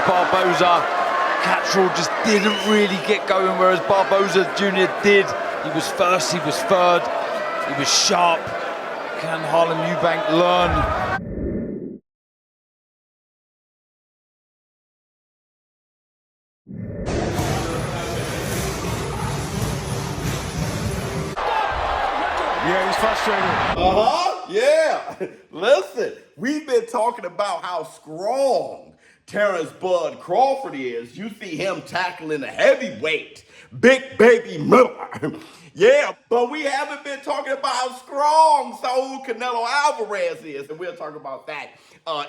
Barboza. Catteral just didn't really get going, whereas Barboza Jr. did. He was first, he was third, he was sharp. Can Harlem Eubank learn? Yeah, he's frustrated. Yeah. Listen, we've been talking about how strong Terrence Bud Crawford is. You see him tackling a heavyweight, Big Baby Miller. Yeah, but we haven't been talking about how strong Saul Canelo Alvarez is, and we'll talk about that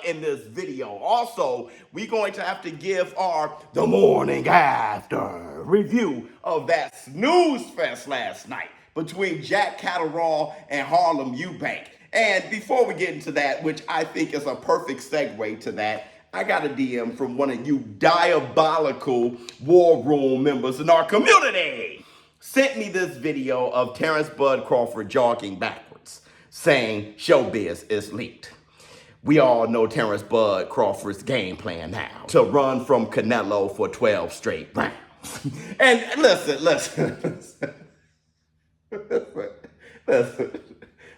in this video. Also, we're going to have to give our The Morning After review of that snooze fest last night between Jack Catterall and Harlem Eubank. And before we get into that, which I think is a perfect segue to that, I got a DM from one of you diabolical War Room members in our community. Sent me this video of Terrence Bud Crawford jogging backwards, saying ShowBizz is leaked. We all know Terrence Bud Crawford's game plan now, to run from Canelo for 12 straight rounds. And listen.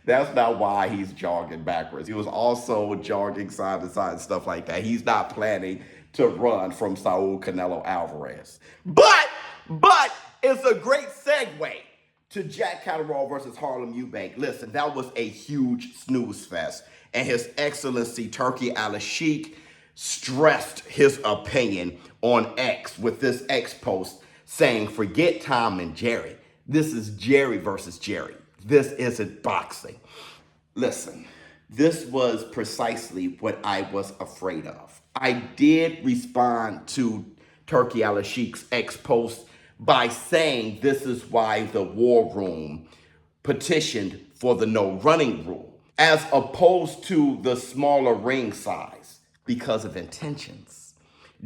That's not why he's jogging backwards. He was also jogging side to side and stuff like that. He's not planning to run from Saul Canelo Alvarez. But it's a great segue to Jack Catterall versus Harlem Eubank. Listen, that was a huge snooze fest. And His Excellency Turki Al-Sheikh stressed his opinion on X with this X post saying, forget Tom and Jerry. This is Jerry versus Jerry. This isn't boxing. Listen, this was precisely what I was afraid of. I did respond to Turki Al-Sheikh's X post by saying this is why the War Room petitioned for the no running rule, as opposed to the smaller ring size, because of intentions.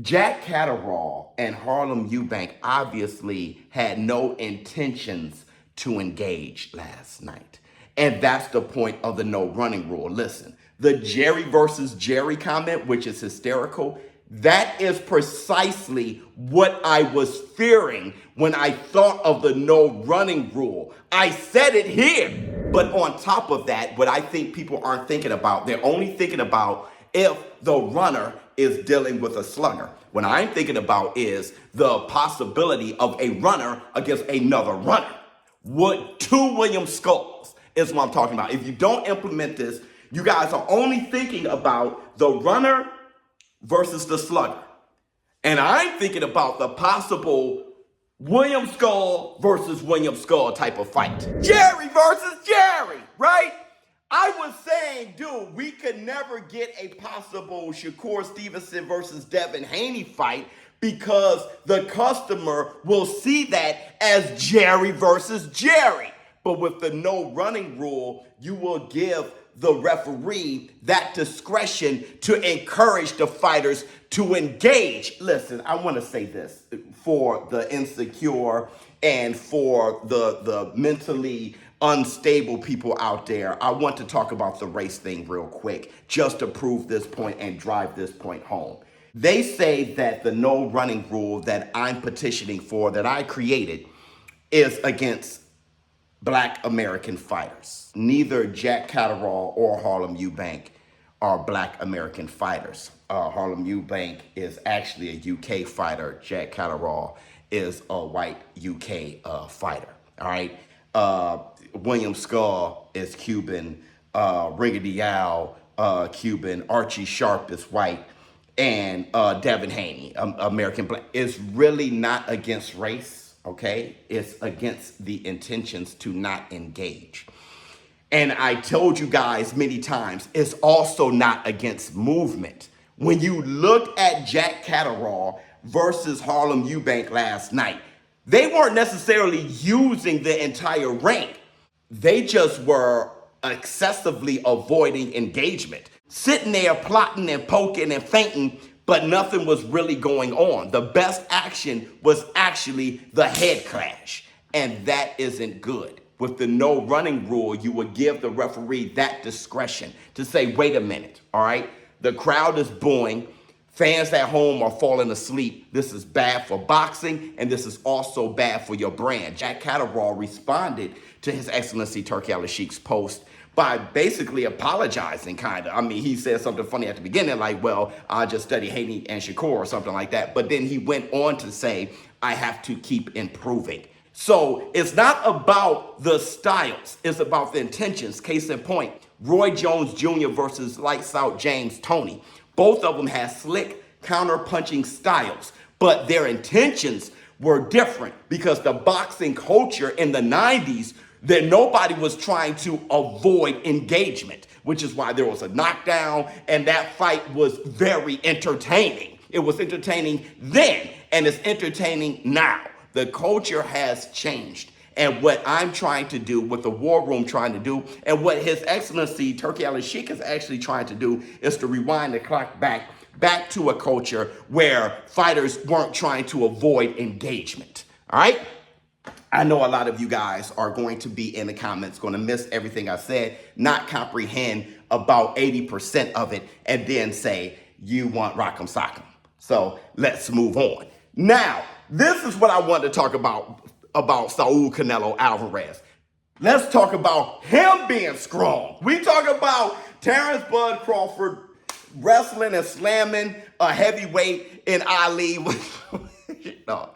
Jack Catterall and Harlem Eubank obviously had no intentions to engage last night. And that's the point of the no running rule. Listen, the Jerry versus Jerry comment, which is hysterical, that is precisely what I was fearing when I thought of the no running rule. I said it here. But on top of that, what I think people aren't thinking about, they're only thinking about if the runner is dealing with a slugger. What I'm thinking about is the possibility of a runner against another runner. What two William Skulls is what I'm talking about. If you don't implement this, you guys are only thinking about the runner versus the slugger. And I'm thinking about the possible William Skull versus William Skull type of fight. Jerry versus Jerry, right? I was saying, dude, we could never get a possible Shakur Stevenson versus Devin Haney fight because the customer will see that as Jerry versus Jerry. But with the no running rule, you will give the referee that discretion to encourage the fighters to engage. Listen, I want to say this for the insecure and for the mentally unstable people out there. I want to talk about the race thing real quick, just to prove this point and drive this point home. They say that the no running rule that I'm petitioning for, that I created, is against Black American fighters. Neither Jack Catterall or Harlem Eubank are Black American fighters. Harlem Eubank is actually a UK fighter. Jack Catterall is a white UK fighter. All right. William Skull is Cuban. Ringo Diao, Cuban. Archie Sharp is white. And Devin Haney, American Black. It's really not against race. Okay, it's against the intentions to not engage. And I told you guys many times, it's also not against movement. When you look at Jack Catterall versus Harlem Eubank last night, they weren't necessarily using the entire ring. They just were excessively avoiding engagement, sitting there plotting and poking and feinting, but nothing was really going on. The best action was actually the head clash, and that isn't good. With the no running rule, you would give the referee that discretion to say, wait a minute, all right? The crowd is booing. Fans at home are falling asleep. This is bad for boxing, and this is also bad for your brand. Jack Catterall responded to His Excellency Turki Al-Sheikh's post by basically apologizing, kind of. I mean, he said something funny at the beginning, like, well, I just studied Haney and Shakur or something like that. But then he went on to say, I have to keep improving. So it's not about the styles, it's about the intentions. Case in point, Roy Jones Jr. versus Lights Out James Toney. Both of them had slick counter-punching styles, but their intentions were different because the boxing culture in the 90s, that nobody was trying to avoid engagement, which is why there was a knockdown, and that fight was very entertaining. It was entertaining then, and it's entertaining now. The culture has changed. And what I'm trying to do, what the War Room trying to do, and what His Excellency Turki Al-Sheikh is actually trying to do is to rewind the clock back to a culture where fighters weren't trying to avoid engagement. All right? I know a lot of you guys are going to be in the comments, going to miss everything I said, not comprehend about 80% of it, and then say, you want Rock'em Sock'em. So let's move on. Now, this is what I want to talk about Saul Canelo Alvarez. Let's talk about him being strong. We talk about Terrence Bud Crawford wrestling and slamming a heavyweight in Ali. No,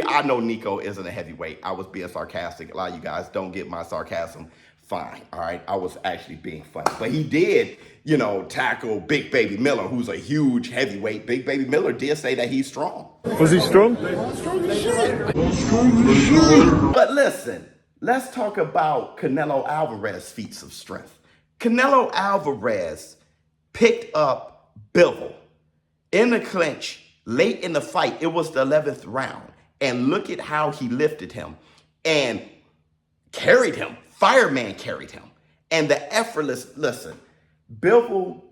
I know Nico isn't a heavyweight. I was being sarcastic. A lot of you guys don't get my sarcasm. Fine, all right? I was actually being funny. But he did, tackle Big Baby Miller, who's a huge heavyweight. Big Baby Miller did say that he's strong. Was he strong? But listen, let's talk about Canelo Alvarez's feats of strength. Canelo Alvarez picked up Bivol in the clinch late in the fight. It was the 11th round. And look at how he lifted him and carried him. Fireman carried him. And the effortless, listen, Bivol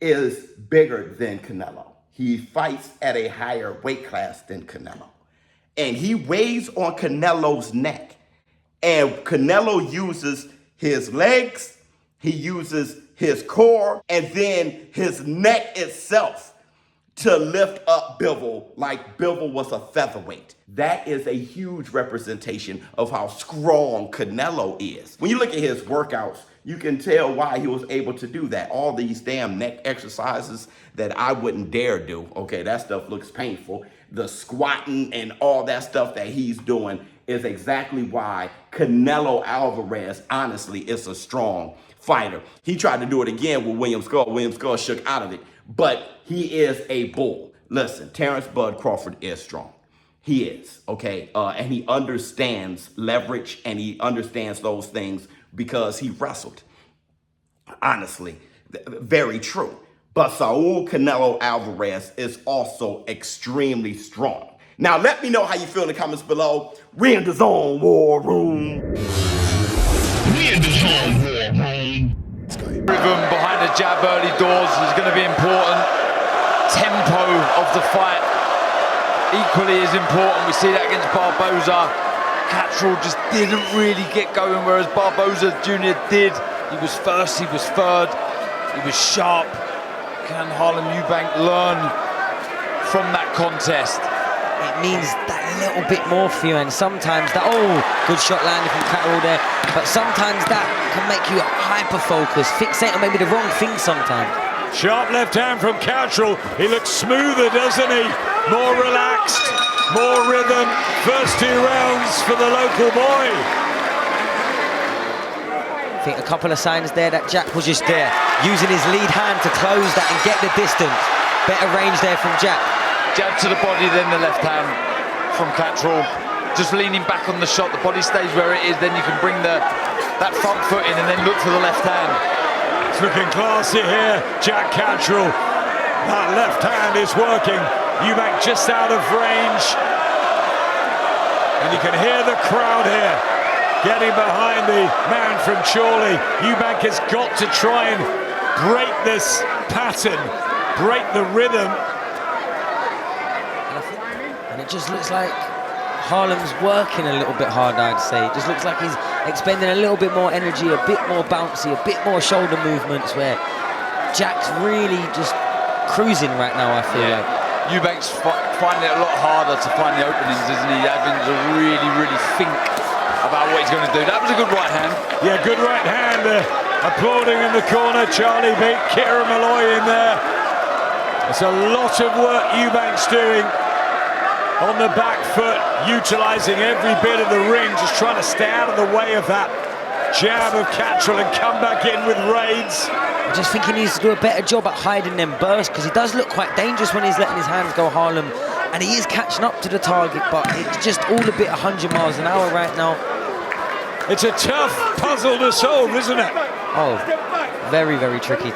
is bigger than Canelo. He fights at a higher weight class than Canelo. And he weighs on Canelo's neck. And Canelo uses his legs, he uses his core, and then his neck itself to lift up Bivol like Bivol was a featherweight. That is a huge representation of how strong Canelo is. When you look at his workouts, you can tell why he was able to do that. All these damn neck exercises that I wouldn't dare do. Okay, that stuff looks painful. The squatting and all that stuff that he's doing is exactly why Canelo Alvarez, honestly, is a strong fighter. He tried to do it again with William Skull. William Skull shook out of it, but he is a bull. Listen, Terrence Bud Crawford is strong. He is, okay? And he understands leverage, and he understands those things because he wrestled. Honestly, very true. But Saul Canelo Alvarez is also extremely strong. Now, let me know how you feel in the comments below. We in the zone, War Room. We in the zone, War Room. Rhythm behind the jab early doors is going to be important. Tempo of the fight equally is important. We see that against Barboza. Catteral just didn't really get going, whereas Barboza Jr. did. He was first, he was third, he was sharp. Can Harlem Eubank learn from that contest? It needs that little bit more for you, and sometimes that, good shot landed from Catterall there, but sometimes that can make you hyper-focused, fixate on maybe the wrong thing sometimes. Sharp left hand from Catteral. He looks smoother, doesn't he? More relaxed, more rhythm. First 2 rounds for the local boy. I think a couple of signs there that Jack was just there, using his lead hand to close that and get the distance. Better range there from Jack. Jab to the body, then the left hand from Catteral. Just leaning back on the shot, the body stays where it is, then you can bring that front foot in and then look for the left hand. It's looking classy here, Jack Catteral. That left hand is working. Eubank just out of range. And you can hear the crowd here getting behind the man from Chorley. Eubank has got to try and break this pattern, break the rhythm. And it just looks like Harlem's working a little bit harder, I'd say. It just looks like he's expending a little bit more energy, a bit more bouncy, a bit more shoulder movements, where Jack's really just cruising right now, I feel like. Eubank's finding it a lot harder to find the openings, isn't he? Having to really, really think about what he's going to do. That was a good right hand. Yeah, good right hand. Applauding in the corner. Charlie beat Kieran Malloy in there. It's a lot of work Eubank's doing on the back foot, utilising every bit of the ring, just trying to stay out of the way of that jab of Catterall and come back in with raids. I just think he needs to do a better job at hiding them bursts, because he does look quite dangerous when he's letting his hands go Harlem, and he is catching up to the target, but it's just all a bit 100 miles an hour right now. It's a tough puzzle to solve, isn't it? Oh, very, very tricky.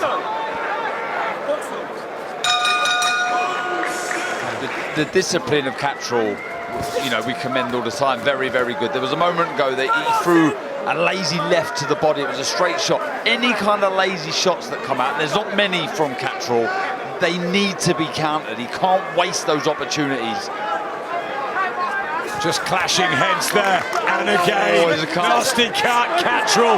The discipline of Catterall, you know, we commend all the time. Very, very good. There was a moment ago that he threw a lazy left to the body. It was a straight shot. Any kind of lazy shots that come out, there's not many from Catterall, they need to be countered. He can't waste those opportunities. Just clashing heads there, and again, nasty cut, Catterall.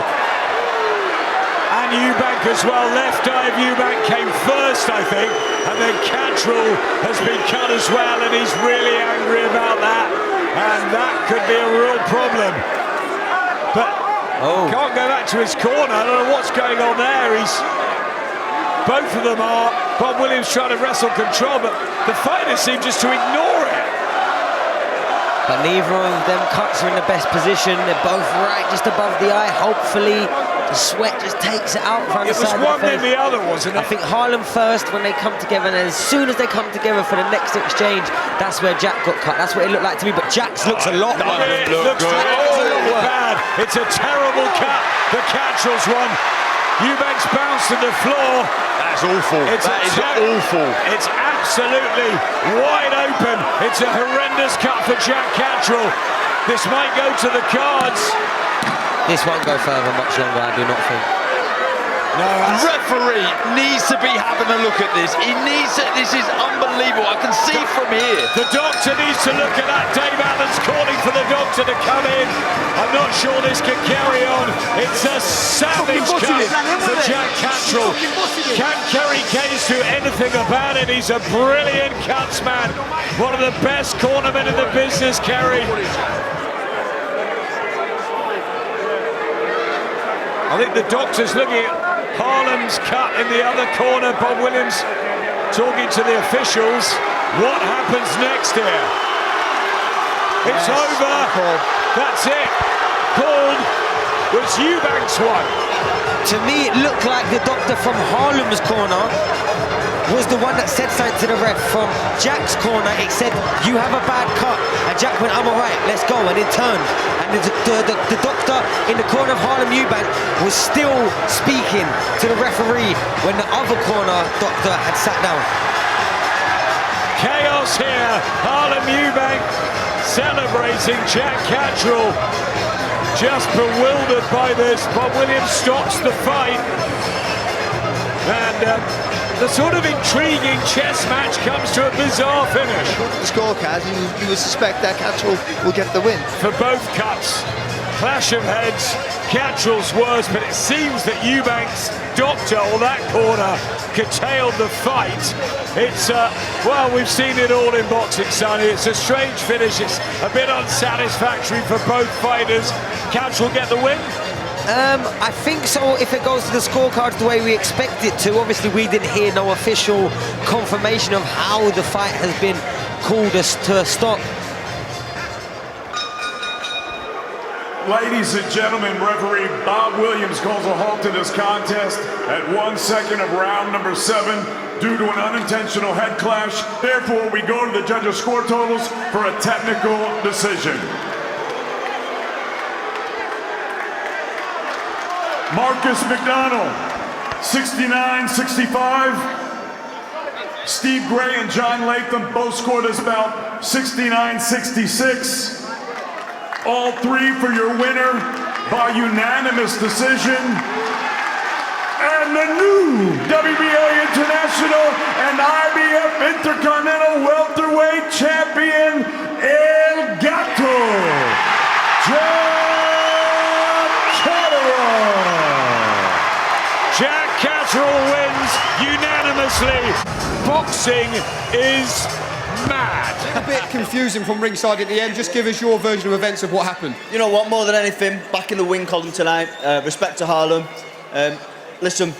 And Eubank as well. Left eye of Eubank came first, I think, and then Catterall has been cut as well, and he's really angry about that, and that could be a real problem. But can't go back to his corner. I don't know what's going on there. Both of them are. Bob Williams trying to wrestle control, but the fighters seem just to ignore it. But neither of them cuts are in the best position. They're both right just above the eye. Hopefully the sweat just takes it out from the side of the face. It was one then the other, wasn't it? I think Harlem first when they come together, and as soon as they come together for the next exchange, that's where Jack got cut. That's what it looked like to me, but Jack's looks a lot worse. It looks bad. It's a terrible cut. The Catterall's one. Eubank's bounced to the floor. That's awful. That is awful. It's absolutely wide open. It's a horrendous cut for Jack Catterall. This might go to the cards. This won't go further much longer, I do not think. No, referee needs to be having a look at this. He needs to, this is unbelievable. I can see from here. The doctor needs to look at that. Dave Allen's calling for the doctor to come in. I'm not sure this can carry on. It's a savage cut for Jack Catterall. Can Kerry Case do anything about it? He's a brilliant cutsman. One of the best cornermen in the business, Kerry. I think the doctor's looking at Harlem's cut in the other corner. Bob Williams talking to the officials. What happens next here? It's over. That's it. Called was Eubank's one. To me, it looked like the doctor from Harlem's corner was the one that said something to the ref. From Jack's corner, it said, "You have a bad cut." And Jack went, "I'm all right, let's go," and it turned. And the doctor in the corner of Harlem Eubank was still speaking to the referee when the other corner doctor had sat down. Chaos here. Harlem Eubank celebrating. Jack Catterall just bewildered by this. Bob Williams stops the fight. And the sort of intriguing chess match comes to a bizarre finish. The scorecard, you would suspect that Catterall will get the win. For both cuts, clash of heads, Catterall's worse, but it seems that Eubank's doctor, or that corner, curtailed the fight. It's, well, we've seen it all in boxing, Sonny. It's a strange finish. It's a bit unsatisfactory for both fighters. Catterall get the win? I think so, if it goes to the scorecards the way we expect it to. Obviously, we didn't hear no official confirmation of how the fight has been called to a stop. Ladies and gentlemen, referee Bob Williams calls a halt to this contest at 1 second of round number 7 due to an unintentional head clash. Therefore, we go to the judges' score totals for a technical decision. Marcus McDonald, 69-65. Steve Gray and John Latham both scored this bout 69-66. All three for your winner by unanimous decision. And the new WBA International and IBF Intercontinental Welterweight Champion, El Gato, Jack Catterall. Jack Catterall wins unanimously. Boxing is mad. A bit confusing from ringside at the end. Just give us your version of events of what happened. You know what, more than anything, back in the win column tonight, respect to Harlem. Listen,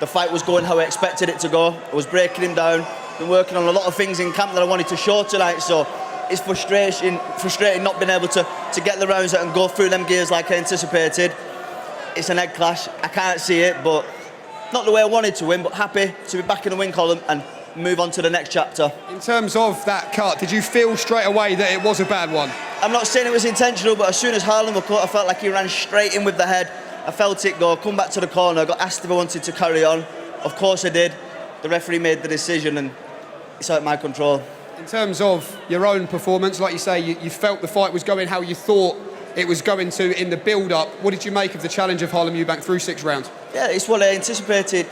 the fight was going how I expected it to go. I was breaking him down, been working on a lot of things in camp that I wanted to show tonight, so it's frustrating not being able to get the rounds out and go through them gears like I anticipated. It's an head clash, I can't see it, but not the way I wanted to win, but happy to be back in the win column and move on to the next chapter. In terms of that cut, did you feel straight away that it was a bad one? I'm not saying it was intentional, but as soon as Harlem were cut, I felt like he ran straight in with the head. I felt it go, come back to the corner, I got asked if I wanted to carry on. Of course I did. The referee made the decision and it's out of my control. In terms of your own performance, like you say, you felt the fight was going how you thought it was going to in the build-up. What did you make of the challenge of Harlem Eubank through 6 rounds? Yeah, it's what I anticipated.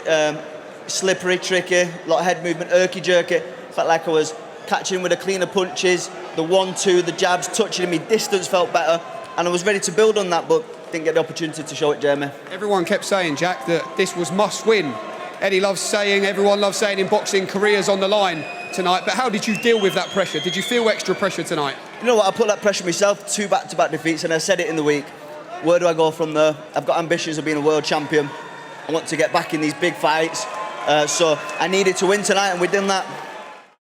Slippery, tricky, a lot of head movement, jerky. Felt like I was catching with the cleaner punches, the 1-2, the jabs, touching me, distance felt better, and I was ready to build on that, but didn't get the opportunity to show it, Jeremy. Everyone kept saying, Jack, that this was must-win. Eddie loves saying, everyone loves saying in boxing, careers on the line tonight, but how did you deal with that pressure? Did you feel extra pressure tonight? You know what, I put that pressure myself, 2 back-to-back defeats, and I said it in the week. Where do I go from there? I've got ambitions of being a world champion. I want to get back in these big fights. So I needed to win tonight, and we did that.